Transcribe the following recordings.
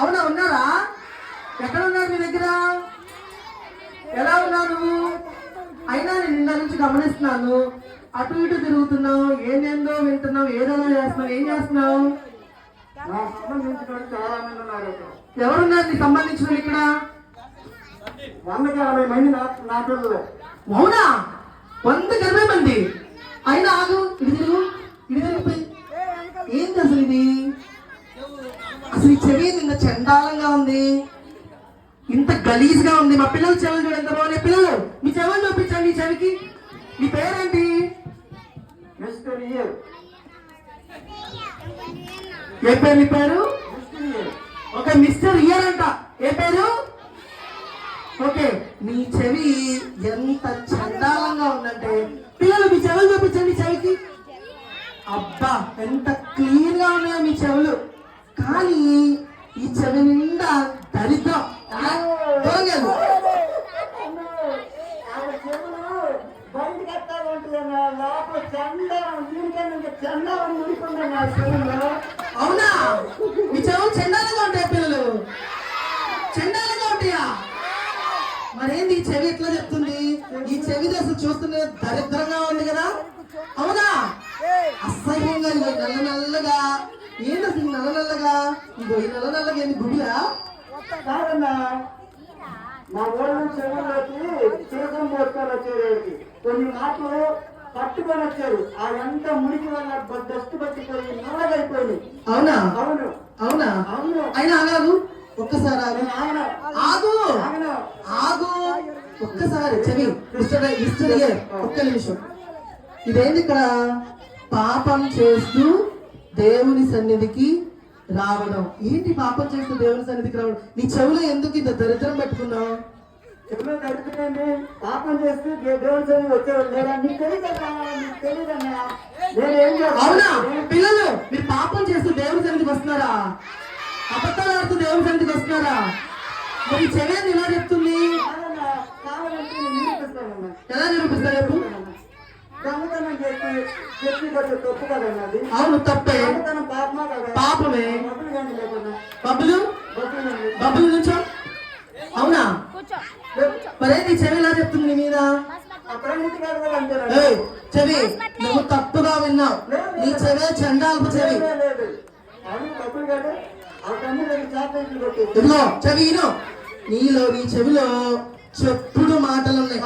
అవునా, ఉన్నారా? ఎక్కడ ఉన్నారు మీ దగ్గర? ఎలా ఉన్నావు నువ్వు? అయినా నేను నిన్న నుంచి గమనిస్తున్నాను, అటు ఇటు తిరుగుతున్నావు, ఏందేందో వింటున్నావు, ఏదో చేస్తున్నావు. ఏం చేస్తున్నావు? చాలా మంది ఉన్నారు. ఎవరున్నారు నీకు సంబంధించిన ఇక్కడ? 140 మంది నా పిల్లలు. అవునా? 140 మంది? అయినా ఆగు, ఇది తిరుగు, ఇది తిరిగిపోయి. ఏంటి అసలు ఇది? అసలు ఈ చెవి నిన్న చండాలంగా ఉంది, ఇంత గలీజ్ గా ఉంది. మా పిల్లలు చెవులు చూడ ఎంత బాగున్నాయి. పిల్లలు మీ చెవులు చూపించండి. ఈ చెవికి మీ పేరేంటి? Mister year. ఏ పేరు మీ పేరు? ఓకే, మిస్టర్ ఇయర్ అంట. ఏ పేరు? ఓకే, మీ చెవి ఎంత చండాలంగా ఉందంటే, పిల్లలు మీ చెవులు చూపించండి. చెవికి అబ్బా ఎంత క్లీన్ గా ఉన్నాయో మీ చెవులు. కానీ ఈ చెవి నిండా దరిద్రం. అవునా? మీ చెవులు చండాలంగా ఉంటాయా పిల్లలు? చండాలంగా ఉంటాయా? మరేంది ఈ చెవి ఎట్లా చెప్తుంది? ఈ చెవి అసలు చూస్తుంటే దరిద్రంగా ఉంది కదా. అవునా? అసహ్యంగా నల్ల నల్లగా. ఏంది అసలు నల్ల నల్లగా? ఇగో ఈ నల్ల నల్లగా ఏంది? గుడియా? కాదన్నా, మా ఊళ్ళో చెవుల్లోకి సీసం పోసుకొని వచ్చేవాడికి కొన్ని మాటలు పట్టుకొని వచ్చారు. అదంతా మురికి వల్ల డస్ట్ పట్టిపోయి నల్లగైపోయింది. అవునా? అవును. అవునా? అవును. అయినా ఆగాదు, ఒక్కసారి ఆగు. ఆగు ఆగు ఒక్కసారి. చెవి మిస్టర్ ఇయర్, ఒక్క నిమిషం. ఇదేంది ఇక్కడ? పాపం చేస్తూ దేవుని సన్నిధికి రావడం. ఏంటి పాపం చేస్తూ దేవుని సన్నిధికి రావడం? నీ చెవులో ఎందుకు ఇంత దరిద్రం పెట్టుకున్నావు? చెవులో దరిద్రండి. పాపం చేస్తూ దేవుని సన్నిధికి వచ్చేవాళ్ళు లేదా? నీకు తెలియదన్నా, నీకు తెలియదన్నా. నేనేం చేస్తాను? అవునా? పిల్లలు మీరు పాపం చేస్తూ దేవుని సన్నిధికి వస్తున్నారా? అబద్ధాలు ఆడుతూ దేవుని సన్నిధికి వస్తున్నారా? మరి చెవేది ఇలా చెప్తుంది? కావాలంటే నేను నిరూపిస్తానన్నా. ఎలా నిరూపిస్తారు చెప్పు? దొంగతనం చెప్పి కొంచెం తప్పు కదన్నా. అది అవును, తప్పే. దొంగతనం పాపమా కదా? పాపమే. డబ్బులు కానీ లేకుండా బబ్బులు డబ్బులు బబ్బులు నుంచో. అవునా? మరే నీ చెవి ఎలా చెప్తుంది నీ మీద? ఏయ్, చెవి నువ్వు తప్పుగా విన్నావు. నీ చెవే చండాలపు చెవి. ఇదిగో చెవి విను. నీలో నీ చెవిలో చెప్పుడు మాటలు ఉన్నాయి.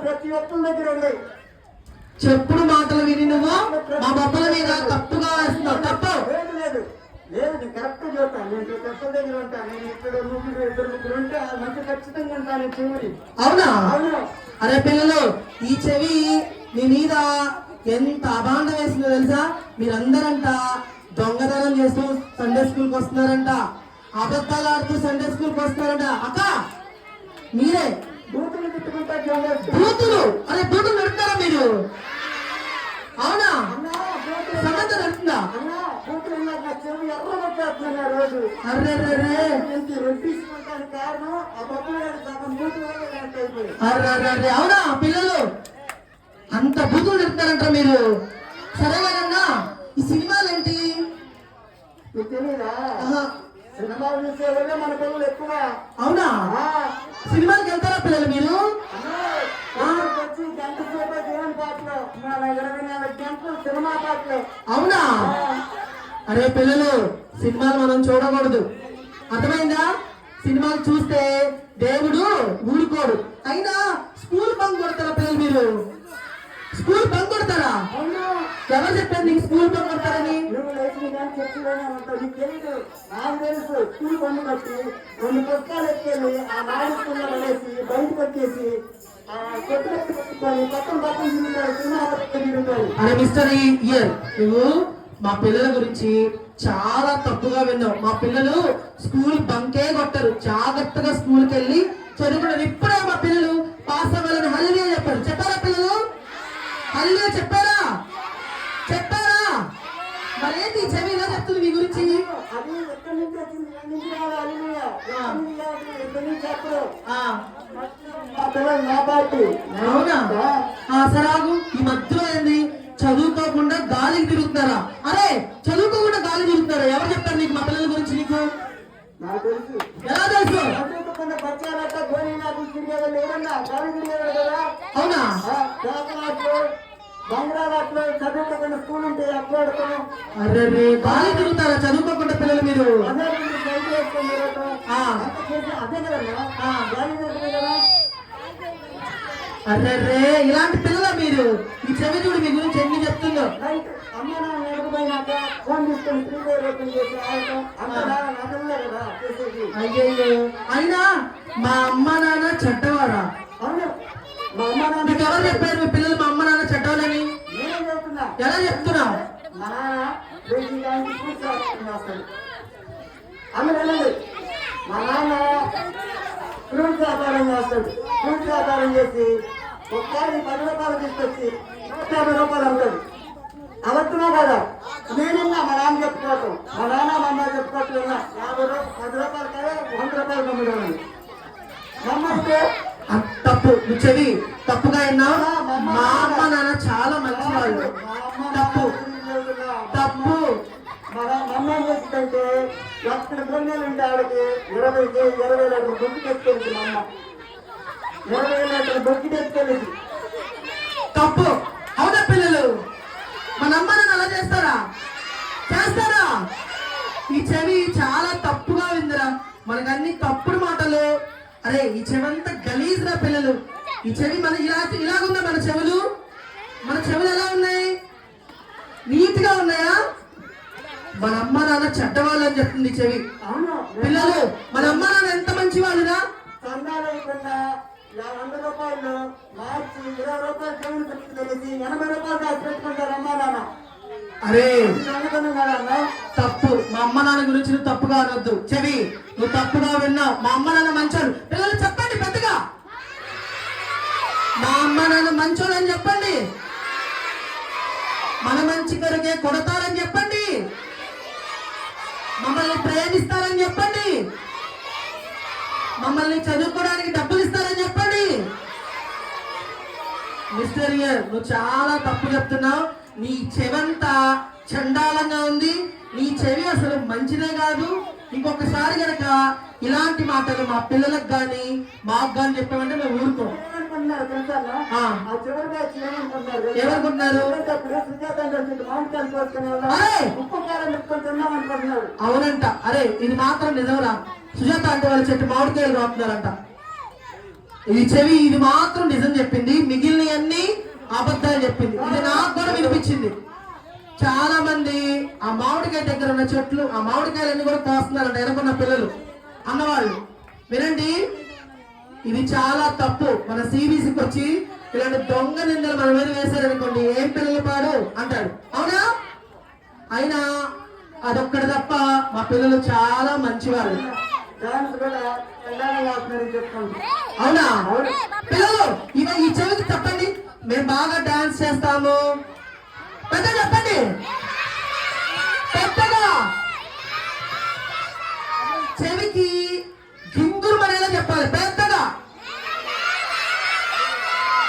ప్రతి ఒక్కరి దగ్గర ఉన్నాయి. చెప్పుడు మాటలు విని నువ్వు మా బొబ్బల మీద తప్పుగా వేస్తున్నావు. తప్పు లేదు లేదు, నేను కరెక్ట్ చెప్తాను. నేను చెప్పల దగ్గర ఉంటాను. నేను ఇక్కడ ఇద్దరు ఉంటే ఆ మంచి ఖచ్చితంగా ఉంటాను చెవి. అవునా? అరే పిల్లలు, ఈ చెవి మీ మీద ఎంత అభాండం వేసిందో తెలుసా? మీరందరంట దొంగతనం చేస్తూ సండే స్కూల్కి వస్తున్నారంట, అబద్ధాలు ఆడుతూ సండే స్కూల్కి వస్తున్నారంట. అక్క మీరే బూతులు తిట్టుకుంటా. బూతులు? అరే బూతులు నడుపుతారా మీరు? అవునా? సమర్థ నడుతుందా? అరే అరే, అవునా? పిల్లలు అంత బూతులు నడుపుతారంట మీరు. సరేగానన్నా, ఈ సినిమాలు ఏంటి? తెలీదా? సినిమాలు చూసే వాళ్ళే మన పిల్లలు ఎక్కువ. అవునా? సినిమాకి వెళ్తారా పిల్లలు మీరు? వచ్చి గంట సేపు దేవుని పాటలు, 24 గంటలు సినిమా పాటలు. అవునా? అరే పిల్లలు, సినిమాలు మనం చూడకూడదు, అర్థమైందా? సినిమాలు చూస్తే దేవుడు ఊరుకోడు. అయినా స్కూల్ బంక్ కొడతారా పిల్లలు మీరు? స్కూల్ బంక్ కొడతారా? ఎవరు చెప్పారు నీకు స్కూల్ బంక్ కొడతారని? నువ్వు లేచిన కానీ చెప్తూనే ఉంటావు. నీకు తెలియదు, నాకు తెలుసు. స్కూల్ బంక్ కొట్టి 2 పుస్తకాలు ఎక్కేది ఆ 4 స్కూల్లో వెళ్ళేసి బయటకు వచ్చేసి అరే మిస్టర్ ఇయర్, నువ్వు మా పిల్లల గురించి చాలా తప్పుగా విన్నావు. మా పిల్లలు స్కూల్ బంకే కొట్టరు, జాగ్రత్తగా స్కూల్కి వెళ్ళి చదువుకున్నారు. ఇప్పుడే మా పిల్లలు పాస్ అవ్వాలని హల్లెలూయా చెప్పారు. చెప్పారా పిల్లలు? హల్లెలూయా చెప్పారా? చెప్పారా? మరేంటి చెవి ఇలా చెప్తుంది మీ గురించి? అవునా? సరాగు ఈ మధ్యలో ఏంది? చదువుకోకుండా గాలికి తిరుగుతున్నారా? అరే చదువుకోకుండా గాలి నాకు తెలుసు. ఎలా తెలుసు? చదువుకున్న బచ్చాలట ధోని నాకు తిరిగేవాళ్ళు ఎవరన్నా గాలి తిరిగేవాళ్ళు కదా. అవునా? పేపరాట్లు బంగారాట్లు చదువుకున్న స్కూల్ ఉంటాయి అప్పుడు అరే గాలి తిరుగుతారా చదువుకోకుండా పిల్లలు మీరు? అదే మీరు బయట వేసుకున్నారు ఆ. అదే కదన్నా ఆ. గాలి తిరుగుతుంది కదా. అరే ఇలాంటి పిల్లల మీరు? ఈ చెవి చూడు మీ గురించి ఎన్ని చెప్తుందో. రైట్. అమ్మ నాన్న ఎదుగుపోయినాక ఫోన్ తీసుకొని ఫ్రీ ఫైర్ ఓపెన్ చేసి ఆడటం అంత నగలే కదా చేసేది. అయ్యయ్యో, అయినా మా అమ్మ నాన్న చెడ్డవారా? అవును. మా అమ్మ నాన్న మీకు ఎవరు చెప్పారు మీ పిల్లలు మా అమ్మ నాన్న చెడ్డవాళ్ళని? నేనే చెప్తున్నా. ఎలా చెప్తున్నావు? మా నాన్న బేసిక్ దానికి ఫ్రూట్స్ రాస్తాడు. అమ్మ వెళ్ళండి. మా నాన్న ఫ్రూట్స్ వ్యాపారం చేస్తాడు. ఫ్రూట్స్ వ్యాపారం చేసి ఒకసారి 10 రూపాయలు తీసుకొచ్చి 150 రూపాయలు అమ్ముతాడు. అవత్తున్నా కదా నేనున్నా మా నాన్న చెప్పుకోవటం. మా నాన్న మా అమ్మ చెప్పుకోవటం విన్నా. 50 రూపాయలు 10 రూపాయలు కదా 100 రూపాయలు అమ్ముతాను. మా అమ్మ అయితే తప్పు. నువ్వు చెవి తప్పుగా విన్నావు. మా అమ్మ నాన్న చాలా మంచి వాళ్ళు. తప్పు తప్పు. మన అమ్మ ఏం చేసిందంటే ఎక్కడ గొంగలు ఉంటే ఆవిడకి 20 లీటర్లు బొక్కి తెచ్చుకెళ్ళింది. మా అమ్మ 20 లీటర్లు బొక్కి తెచ్చుకెళ్ళింది. తప్పు. అవునా పిల్లలు? మన అమ్మ నాన్న అలా చేస్తారా? చేస్తారా? ఈ చెవి చాలా తప్పుగా విందిరా. మనకు అన్ని తప్పుడు మాటలు. అరే ఈ చెవి అంతా గలీజ్రా పిల్లలు. ఈ చెవి మన ఇలాగుందా? మన చెవులు ఎలా ఉన్నాయి? నీట్ గా ఉన్నాయా? మన అమ్మ నాన్న చెడ్డవాళ్ళు అని చెప్తుంది చెవి. అవును. పిల్లలు మన అమ్మ నాన్న ఎంత మంచి వాళ్ళురా. చందాలు ఇవ్వకుండా 100 రూపాయలు మార్చి 20 రూపాయలు చెవులు పెట్టి తెలిసి 80 రూపాయలు దాచి పెట్టుకుంటారు అమ్మా నాన్న. అరే అనుకున్నాం కదా అన్న. తప్పు. మా అమ్మ నాన్న గురించి నువ్వు తప్పుగా అనొద్దు. చెవి నువ్వు తప్పుగా విన్నావు. మా అమ్మ నాన్న మంచోళ్ళు. పిల్లలు చెప్పండి పెద్దగా, మా అమ్మ నాన్న మంచోళ్ళు అని చెప్పండి. మన మంచి కొరకే కొడతారని చెప్పండి. మమ్మల్ని ప్రేమిస్తారని చెప్పండి. మమ్మల్ని చదువుకోవడానికి డబ్బులు ఇస్తారని చెప్పండి. మిస్టర్ ఇయర్ నువ్వు చాలా తప్పు చెప్తున్నావు. నీ చెవంతా చండాలంగా ఉంది. నీ చెవి అసలు మంచిదే కాదు. ఇంకొకసారి గనక ఇలాంటి మాటలు మా పిల్లలకు గాని మాకు గాని చెప్పామంటే మేము ఊరుకోం. ఏమనుకుంటున్నారు తెలుసా అన్న? ఆ. ఆ చివరి బ్యాచ్ ఏమనుకుంటున్నారు తెలుసా? ఏమనుకుంటున్నారు? సుజాత మామిడికాయలు కోసుకునే అరే! ఉప్పు కారం పెట్టుకొని తిన్నాం అనుకుంటున్నారు. అవునంట. అరే ఇది మాత్రం నిజంరా. సుజాత అంటే వాళ్ళ చెట్టు మామిడికాయలు రాపుతున్నారంట. ఈ చెవి ఇది మాత్రం నిజం చెప్పింది. మిగిలిన అన్ని అబద్ధాలు చెప్పింది. ఇది నాకు కూడా వినిపించింది. చాలా మంది ఆ మామిడికాయ దగ్గర ఉన్న చెట్లు ఆ మామిడికాయలన్నీ కూడా కోస్తున్నారంట వెనుకున్న పిల్లలు అన్నవాళ్ళు. వినండి, ఇది చాలా తప్పు. మన సిబిసికి వచ్చి ఇలాంటి దొంగ నిందలు మన మీద వేశారనుకోండి, ఏం పిల్లలు పాడు అంటాడు. అవునా? అయినా అదొక్కటి తప్ప మా పిల్లలు చాలా మంచివాళ్ళు. డాన్స్ కూడా చండాలంగా వస్తున్నారని చెప్తాను. అవునా? పిల్లలు ఈ చెవికి చెప్పండి, మేము బాగా డాన్స్ చేస్తాము. పెద్ద చెప్పండి పెద్దగా. చెవికి గింగురు మనేలా చెప్పాలి పెద్దగా.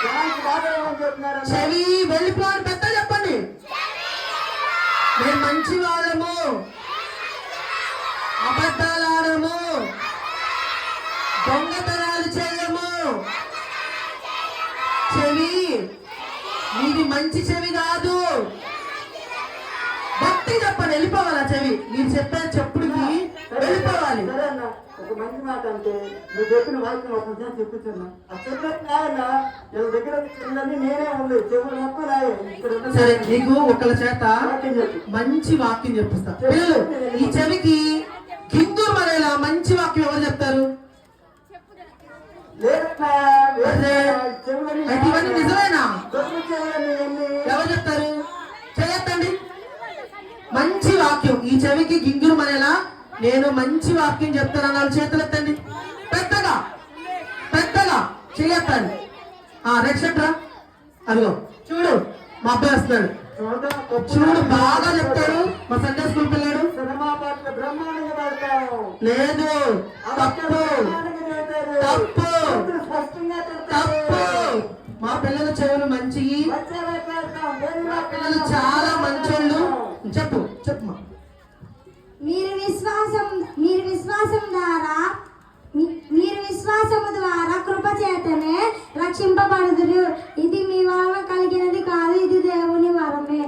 డాన్స్ బాగా ఏమని చెప్తున్నారు? చెవి వెళ్ళిపోవాలి పెద్ద చెప్పండి. మేము మంచి వాళ్ళము, అబద్ధాలు ఆడము, దొంగతనాలు చేయము. చెవి మీది మంచి చెవి కాదు. భక్తి చెప్పండి. వెళ్ళిపోవాలా చెవి? మీరు చెప్పే చెప్పుడికి వెళ్ళిపోవాలి. సరే అన్న, ఒక మంచి మాట అంటే నువ్వు చెప్పిన వాక్యం ఒకసారి చెప్పించన్నా. ఆ చెప్పినట్టు నాయన నేను దగ్గర చిన్నది నేనే ఉంది చెవులు మొత్తం రాయే ఇక్కడ ఉన్న సరే నీకు ఒకళ్ళ చేత వాక్యం చెప్పు. మంచి వాక్యం చెప్పిస్తా. పిల్లలు ఈ చెవికి గింగురు మరేలా మంచి వాక్యం ఎవరు చెప్తారు? లేదన్నా, అదే. చెవులని అయితే ఇవన్నీ నిజమేనా? దొంగ చెవులని ఎన్ని ఎవరు చెప్తారు? చేయొద్దండి. మంచి వాక్యం ఈ చెవికి గింగురు మరేలా నేను మంచి వాక్యం చెప్తాను. వాళ్ళు చేతులు ఎత్తండి పెద్దగా పెద్దగా చేయొద్దండి. నెక్స్ట్ రా. అదిగో చూడు మా అబ్బాయి వస్తున్నాడు. చూడు బాగా చెప్తాడు మా సండే స్కూల్ పిల్లాడు. సినిమా పాటలు బ్రహ్మాండంగా పాడతాం. లేదు తప్పు తప్పు తప్పు. మా పిల్లల చెవులు మంచి, పిల్లలు చాలా మంచోళ్ళు. చెప్పు చెప్పు మా మీరు విశ్వాసము ద్వారా కృప చేతనే రక్షింపబడుదురు. ఇది మీ వలన కలిగినది కాదు, ఇది దేవుని వరమే.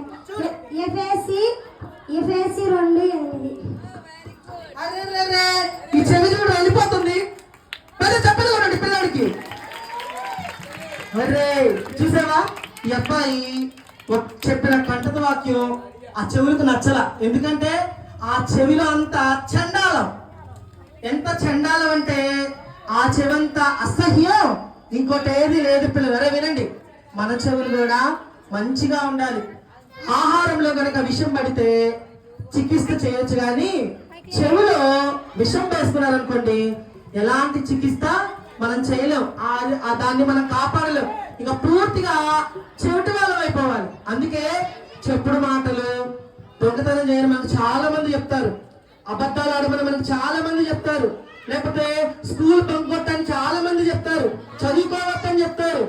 ఎఫెసీ 2:8. అరే ఈ చెవి చూడు వెళ్ళిపోతుంది. పెద్ద చెప్పలు కొనండి పిల్లాడికి. అరే చూసావా, ఈ అబ్బాయి చెప్పిన కంటత వాక్యం ఆ చెవులకు నచ్చల. ఎందుకంటే ఆ చెవిలో అంత చండాలం. ఎంత చండాలం అంటే ఆ చెవంత అసహ్యం ఇంకోటి ఏది లేదు పిల్లలు. అరే వినండి, మన చెవులు కూడా మంచిగా ఉండాలి. ఆహారంలో కనుక విషం పడితే చికిత్స చేయొచ్చు, కానీ చెవిలో విషం వేసుకున్నారనుకోండి ఎలాంటి చికిత్స మనం చేయలేం. దాన్ని మనం కాపాడలేం. ఇక పూర్తిగా చెవిటి వాళ్ళం అయిపోవాలి. అందుకే చెప్పుడు మాటలు, దొంగతనం చేయని మనకు చాలా మంది చెప్తారు. అబద్ధాలు ఆడమని మనకు చాలా మంది చెప్తారు. లేకపోతే స్కూల్ బంక్ కొట్టని చాలా మంది చెప్తారు. చదువుకోవద్దని చెప్తారు.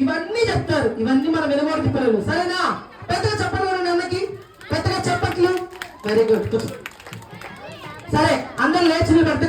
ఇవన్నీ చెప్తారు. ఇవన్నీ మనం వినకూడదు పిల్లలు. సరేనా? పెద్దగా చెప్పండి అన్నకి, పెద్దగా చెప్పట్లు. Very good. సరే అందరు లేచి నిలబడితే